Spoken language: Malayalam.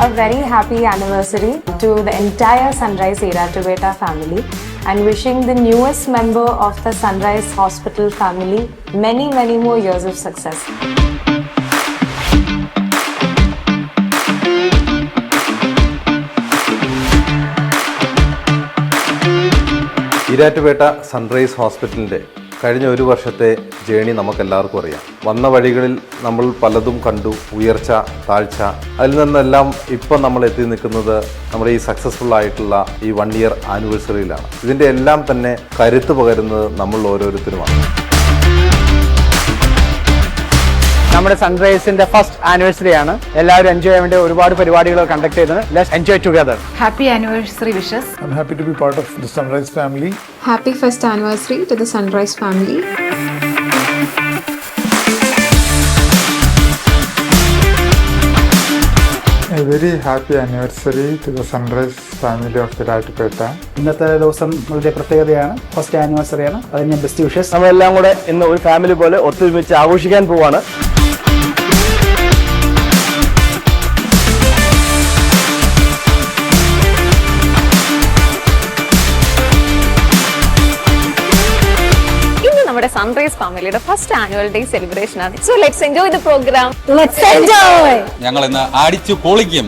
A very happy anniversary to the entire Sunrise Eratuveta family and wishing the newest member of the Sunrise Hospital family many more years of success. Erattupetta sunrise ഹോസ്പിറ്റലിൻ്റെ കഴിഞ്ഞ ഒരു വർഷത്തെ ജേണി നമുക്കെല്ലാവർക്കും അറിയാം. വന്ന വഴികളിൽ നമ്മൾ പലതും കണ്ടു, ഉയർച്ച, താഴ്ച. അതിൽ നിന്നെല്ലാം ഇപ്പം നമ്മൾ എത്തി നിൽക്കുന്നത് നമ്മുടെ ഈ സക്സസ്ഫുൾ ആയിട്ടുള്ള ഈ 1 year ആനിവേഴ്സറിയിലാണ്. ഇതിൻ്റെ എല്ലാം തന്നെ കരുത്ത് പകരുന്നത് നമ്മൾ ഓരോരുത്തരുമാണ്. നമ്മുടെ സൺറൈസിന്റെ ഫസ്റ്റ് ആനിവേഴ്സറി ആണ്. എല്ലാവരും എൻജോയ് ചെയ്യാൻ വേണ്ടി ഒരുപാട് പരിപാടികൾ കണ്ടക്ട് ചെയ്തത്. Let's enjoy together. Happy anniversary wishes. I'm happy to be part of the Sunrise family. Happy first anniversary to the Sunrise family. A very happy anniversary to the Sunrise family of Eratuveta. ഇന്നത്തെ ദിവസം വളരെ പ്രത്യേകതയാണ്. ഫസ്റ്റ് ആനിവേഴ്സറി ആണ്. അതിന് ബെസ്റ്റ് വിഷസ്. നമ്മളെല്ലാം കൂടെ ഇന്ന് ഒരു ഫാമിലി പോലെ ഒത്തൊരുമിച്ച് ആഘോഷിക്കാൻ പോവാണ്. നമ്മുടെ സൺറൈസ് ഫാമിലിയുടെ ഫസ്റ്റ് ആനുവൽ ഡേ സെലിബ്രേഷൻ ആണ്. So let's enjoy the programme. Let's enjoy! ഞങ്ങൾ ഇന്ന് അടിച്ചു പൊളിക്കും.